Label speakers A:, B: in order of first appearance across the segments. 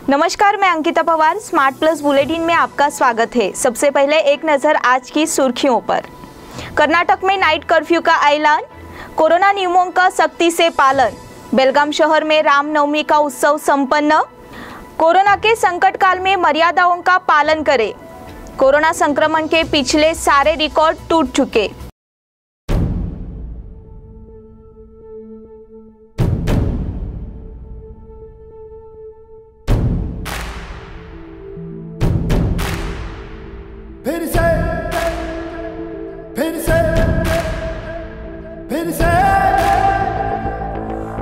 A: नमस्कार, मैं Ankita Pawar. Smart plus bulletin में आपका स्वागत है। सबसे पहले एक नजर आज की सुर्खियों पर। कर्नाटक में नाइट कर्फ्यू का ऐलान, कोरोना नियमों का सख्ती से पालन। बेलगाम शहर में रामनवमी का उत्सव संपन्न। कोरोना के संकट काल में मर्यादाओं का पालन करें। कोरोना संक्रमण के पिछले सारे रिकॉर्ड टूट चुके।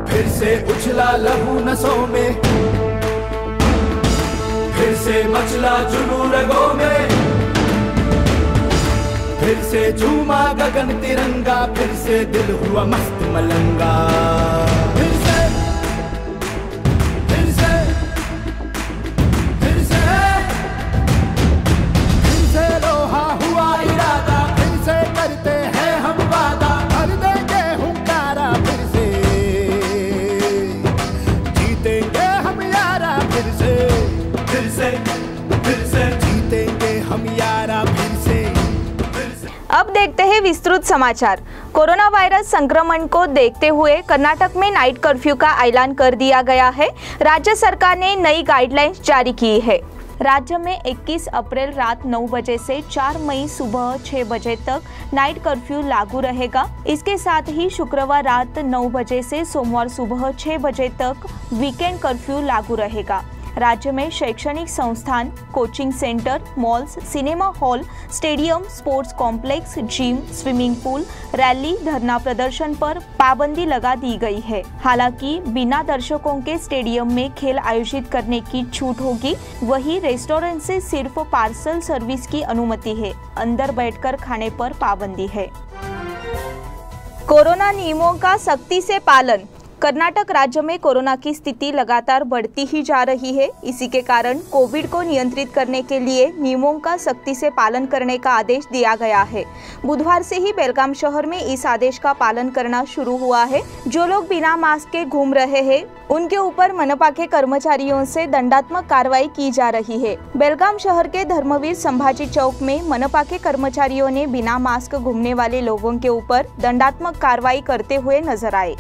B: फिर से उछला लहू नसों में, फिर से मचला जुनून रगों में, फिर से झूमा गगन तिरंगा, फिर से दिल हुआ मस्त मलंगा। फिर से फिर से फिर से फिर से लोहा हुआ इरादा, फिर से करते हैं हम वादा, भर देंगे हुंकारा, फिर से जीतेंगे हम यारा, फिर से जीतेंगे हम यारा, फिर से।
A: अब देखते हैं विस्तृत समाचार। कोरोना वायरस संक्रमण को देखते हुए कर्नाटक में नाइट कर्फ्यू का ऐलान कर दिया गया है। राज्य सरकार ने नई गाइडलाइंस जारी की है। राज्य में 21 अप्रैल रात 9 बजे से 4 मई सुबह 6 बजे तक नाइट कर्फ्यू लागू रहेगा। इसके साथ ही शुक्रवार रात 9 बजे से सोमवार सुबह 6 बजे तक वीकेंड कर्फ्यू लागू रहेगा। राज्य में शैक्षणिक संस्थान, coaching centre, malls, cinema hall, stadium, sports complex, gym, swimming pool, rally, धरना प्रदर्शन पर पाबंदी लगा दी गई है। हालांकि बिना दर्शकों के स्टेडियम में खेल आयोजित करने की छूट होगी। वहीं रेस्टोरेंट से सिर्फ पार्सल सर्विस की अनुमति है। अंदर बैठकर खाने पर पाबंदी है। कोरोना नियमों का सख्ती से पालन। कर्नाटक राज्य में कोरोना की स्थिति लगातार बढ़ती ही जा रही है। इसी के कारण कोविड को नियंत्रित करने के लिए नियमों का सख्ती से पालन करने का आदेश दिया गया है। बुधवार से ही बेलगाम शहर में इस आदेश का पालन करना शुरू हुआ है। जो लोग बिना मास्क के घूम रहे हैं, उनके ऊपर मनपा के कर्मचारियों से दंडात्मक कार्रवाई की जा रही है। बेलगाम शहर के धर्मवीर संभाजी चौक में मनपा के कर्मचारियों ने बिना मास्क घूमने वाले लोगों के ऊपर दंडात्मक कार्रवाई करते हुए नजर आए।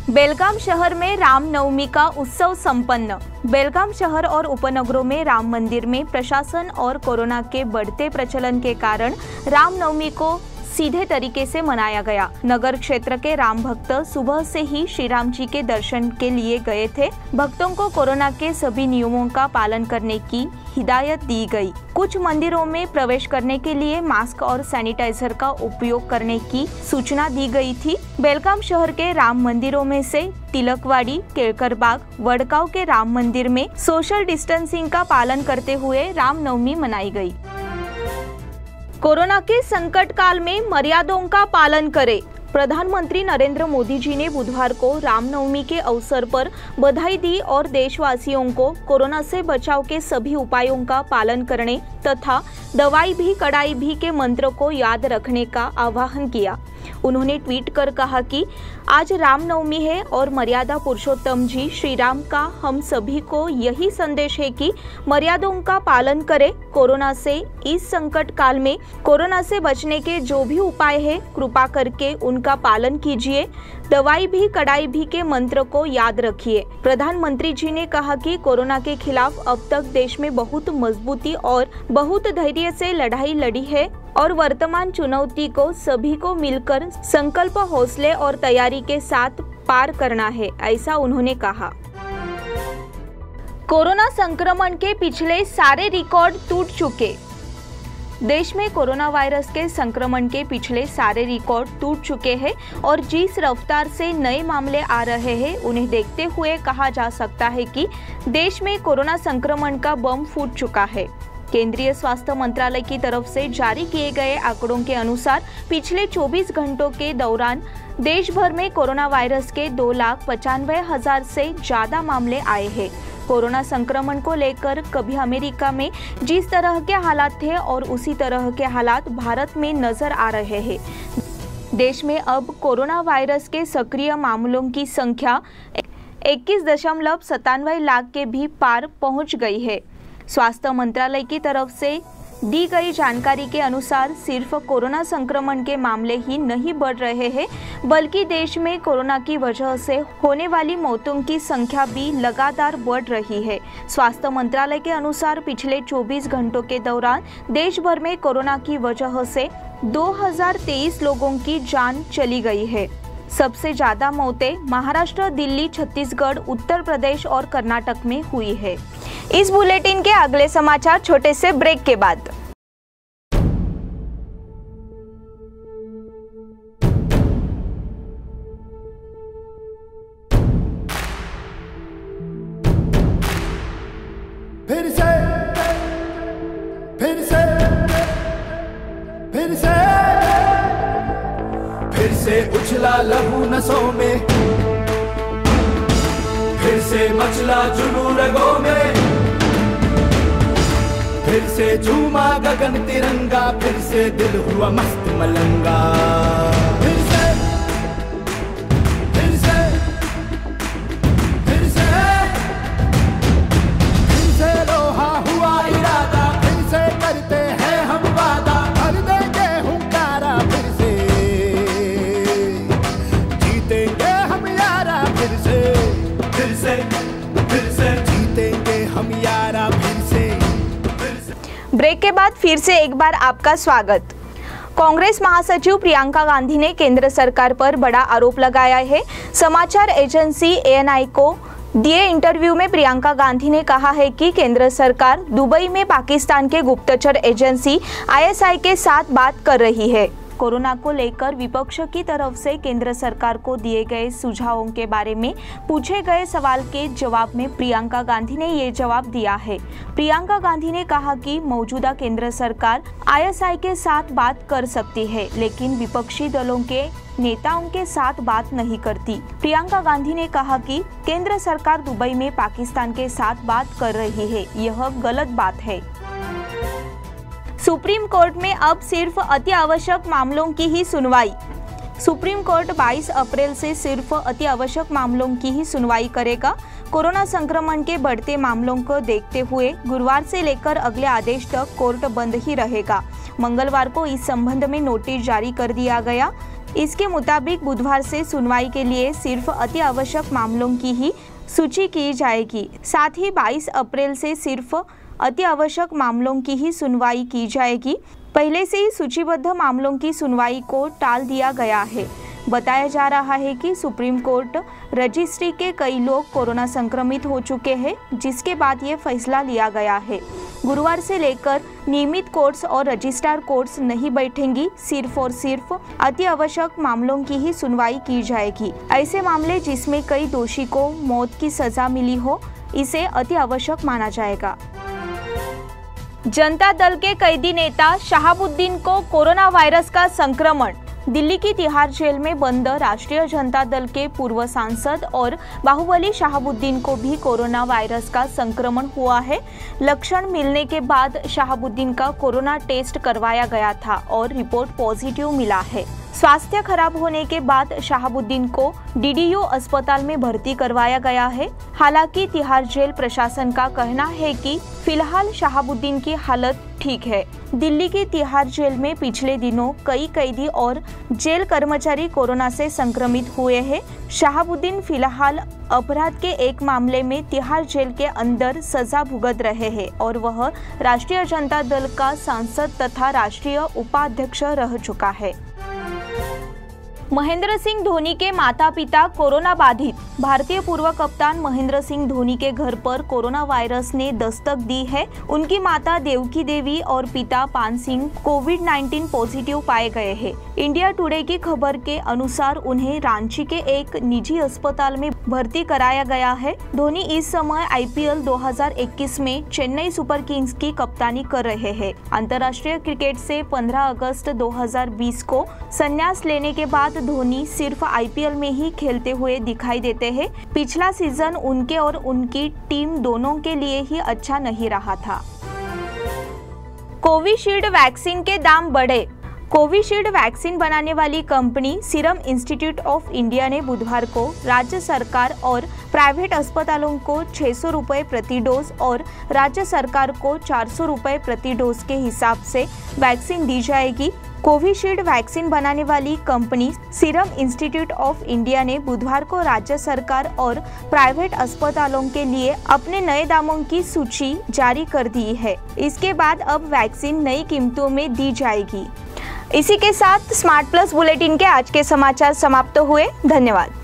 A: बेलगाम शहर में रामनवमी का उत्सव संपन्न। बेलगाम शहर और उपनगरों में राम मंदिर में प्रशासन और कोरोना के बढ़ते प्रचलन के कारण रामनवमी को सीधे तरीके से मनाया गया। नगर क्षेत्र के राम भक्त सुबह से ही श्री राम जी के दर्शन के लिए गए थे। भक्तों को कोरोना के सभी नियमों का पालन करने की हिदायत दी गई। कुछ मंदिरों में प्रवेश करने के लिए मास्क और सैनिटाइजर का उपयोग करने की सूचना दी गई थी। बेलगाम शहर के राम मंदिरों में से तिलकवाड़ी, केळकर बाग, वडगांव के राम मंदिर में सोशल डिस्टेंसिंग का पालन करते हुए रामनवमी मनाई गई। कोरोना के संकट काल में मर्यादाओं का पालन करें। प्रधानमंत्री नरेंद्र मोदी जी ने बुधवार को रामनवमी के अवसर पर बधाई दी और देशवासियों को कोरोना से बचाव के सभी उपायों का पालन करने तथा दवाई भी कड़ाई भी के मंत्र को याद रखने का आह्वान किया। उन्होंने ट्वीट कर कहा कि आज रामनवमी है और मर्यादा पुरुषोत्तम जी श्री राम का हम सभी को यही संदेश है कि मर्यादाओं का पालन करें। कोरोना से इस संकट काल में कोरोना से बचने के जो भी उपाय है, कृपा करके उनका पालन कीजिए। दवाई भी कड़ाई भी के मंत्र को याद रखिए। प्रधानमंत्री जी ने कहा कि कोरोना के खिलाफ अब तक देश में बहुत मजबूती और बहुत धैर्य से लड़ाई लड़ी है और वर्तमान चुनौती को सभी को मिलकर संकल्प, हौसले और तैयारी के साथ पार करना है, ऐसा उन्होंने कहा। कोरोना संक्रमण के पिछले सारे रिकॉर्ड टूट चुके। देश में कोरोना वायरस के संक्रमण के पिछले सारे रिकॉर्ड टूट चुके हैं और जिस रफ्तार से नए मामले आ रहे हैं, उन्हें देखते हुए कहा जा सकता है कि देश में कोरोना संक्रमण का बम फूट चुका है। केंद्रीय स्वास्थ्य मंत्रालय की तरफ से जारी किए गए आंकड़ों के अनुसार पिछले 24 घंटों के दौरान देश भर में कोरोना वायरस के 2,95,000 से ज्यादा मामले आए हैं। कोरोना संक्रमण को लेकर कभी अमेरिका में जिस तरह के हालात थे और उसी तरह के हालात भारत में नजर आ रहे हैं। देश में अब कोरोना वायरस के सक्रिय मामलों की संख्या 21.97 लाख के भी पार पहुंच गई है। स्वास्थ्य मंत्रालय की तरफ से दी गई जानकारी के अनुसार सिर्फ कोरोना संक्रमण के मामले ही नहीं बढ़ रहे हैं, बल्कि देश में कोरोना की वजह से होने वाली मौतों की संख्या भी लगातार बढ़ रही है। स्वास्थ्य मंत्रालय के अनुसार पिछले 24 घंटों के दौरान देश भर में कोरोना की वजह से 2023 लोगों की जान चली गई है। सबसे ज्यादा मौतें महाराष्ट्र, दिल्ली, छत्तीसगढ़, उत्तर प्रदेश और कर्नाटक में हुई है। इस बुलेटिन के अगले समाचार छोटे से ब्रेक के बाद।
B: फिर से उछला लहू नसों में, फिर से मचला जुनून रगों में, फिर से झूमा गगन तिरंगा, फिर से दिल हुआ मस्त मलंगा। फिर से फिर से फिर से फिर से लोहा हुआ इरादा, फिर से करते हैं हम वादा, भर देंगे हुंकारा, फिर से जीतेंगे हम यारा, फिर से जीतेंगे हम यारा, फिर से।
A: ब्रेक के बाद फिर से एक बार आपका स्वागत। कांग्रेस महासचिव प्रियंका गांधी ने केंद्र सरकार पर बड़ा आरोप लगाया है। समाचार एजेंसी ANI को दिए इंटरव्यू में प्रियंका गांधी ने कहा है कि केंद्र सरकार दुबई में पाकिस्तान के गुप्तचर एजेंसी ISI के साथ बात कर रही है। कोरोना को लेकर विपक्ष की तरफ से केंद्र सरकार को दिए गए सुझावों के बारे में पूछे गए सवाल के जवाब में प्रियंका गांधी ने ये जवाब दिया है। प्रियंका गांधी ने कहा कि मौजूदा केंद्र सरकार ISI के साथ बात कर सकती है, लेकिन विपक्षी दलों के नेताओं के साथ बात नहीं करती। प्रियंका गांधी ने कहा कि केंद्र सरकार दुबई में पाकिस्तान के साथ बात कर रही है, यह गलत बात है। सुप्रीम कोर्ट में अब सिर्फ अति आवश्यक मामलों की ही सुनवाई। सुप्रीम कोर्ट 22 अप्रैल से सिर्फ अति आवश्यक मामलों की ही सुनवाई करेगा। कोरोना संक्रमण के बढ़ते मामलों को देखते हुए गुरुवार से लेकर अगले आदेश तक कोर्ट बंद ही रहेगा। मंगलवार को इस संबंध में नोटिस जारी कर दिया गया। इसके मुताबिक बुधवार से सुनवाई के लिए सिर्फ अति आवश्यक मामलों की ही सूची की जाएगी। साथ ही 22 अप्रैल से सिर्फ अति आवश्यक मामलों की ही सुनवाई की जाएगी। पहले से ही सूचीबद्ध मामलों की सुनवाई को टाल दिया गया है। बताया जा रहा है कि सुप्रीम कोर्ट रजिस्ट्री के कई लोग कोरोना संक्रमित हो चुके हैं, जिसके बाद ये फैसला लिया गया है। गुरुवार से लेकर नियमित कोर्ट्स और रजिस्ट्रार कोर्ट्स नहीं बैठेंगी। सिर्फ और सिर्फ अति आवश्यक मामलों की ही सुनवाई की जाएगी। ऐसे मामले जिसमें कई दोषी को मौत की सजा मिली हो, इसे अति आवश्यक माना जाएगा। जनता दल के कैदी नेता शहाबुद्दीन को कोरोना वायरस का संक्रमण। दिल्ली की तिहाड़ जेल में बंद राष्ट्रीय जनता दल के पूर्व सांसद और बाहुबली शहाबुद्दीन को भी कोरोना वायरस का संक्रमण हुआ है। लक्षण मिलने के बाद शहाबुद्दीन का कोरोना टेस्ट करवाया गया था और रिपोर्ट पॉजिटिव मिला है। स्वास्थ्य खराब होने के बाद शहाबुद्दीन को DDU अस्पताल में भर्ती करवाया गया है। हालांकि तिहाड़ जेल प्रशासन का कहना है कि फिलहाल शहाबुद्दीन की हालत ठीक है। दिल्ली की तिहाड़ जेल में पिछले दिनों कई कैदी और जेल कर्मचारी कोरोना से संक्रमित हुए हैं। शहाबुद्दीन फिलहाल अपराध के एक मामले में तिहाड़ जेल के अंदर सजा भुगत रहे हैं और वह राष्ट्रीय जनता दल का सांसद तथा राष्ट्रीय उपाध्यक्ष रह चुका है। महेंद्र सिंह धोनी के माता पिता कोरोना बाधित। भारतीय पूर्व कप्तान महेंद्र सिंह धोनी के घर पर कोरोना वायरस ने दस्तक दी है। उनकी माता देवकी देवी और पिता पान सिंह कोविड-19 पॉजिटिव पाए गए हैं। इंडिया टुडे की खबर के अनुसार उन्हें रांची के एक निजी अस्पताल में भर्ती कराया गया है। धोनी इस समय IPL 2021 में चेन्नई सुपर किंग्स की कप्तानी कर रहे हैं। अंतर्राष्ट्रीय क्रिकेट से 15 अगस्त 2020 को संन्यास लेने के बाद धोनी सिर्फ IPL में ही खेलते हुए दिखाई देते हैं। पिछला सीजन उनके और उनकी टीम दोनों के लिए ही अच्छा नहीं रहा था। कोविशील्ड वैक्सीन के दाम बढ़े। कोविशील्ड वैक्सीन बनाने वाली company serum institute of India ने बुधवार को राज्य सरकार और प्राइवेट अस्पतालों को 600 रुपये प्रति डोज और राज्य सरकार को 400 रुपये प्रति डोज के हिसाब से वैक्सीन दी जाएगी। कोविशील्ड वैक्सीन बनाने वाली company serum institute of India ने बुधवार को राज्य सरकार और प्राइवेट अस्पतालों के लिए अपने नए दामों की सूची जारी कर दी है। इसके बाद अब वैक्सीन नई कीमतों में दी जाएगी। इसी के साथ स्मार्ट प्लस बुलेटिन के आज के समाचार समाप्त हुए। धन्यवाद।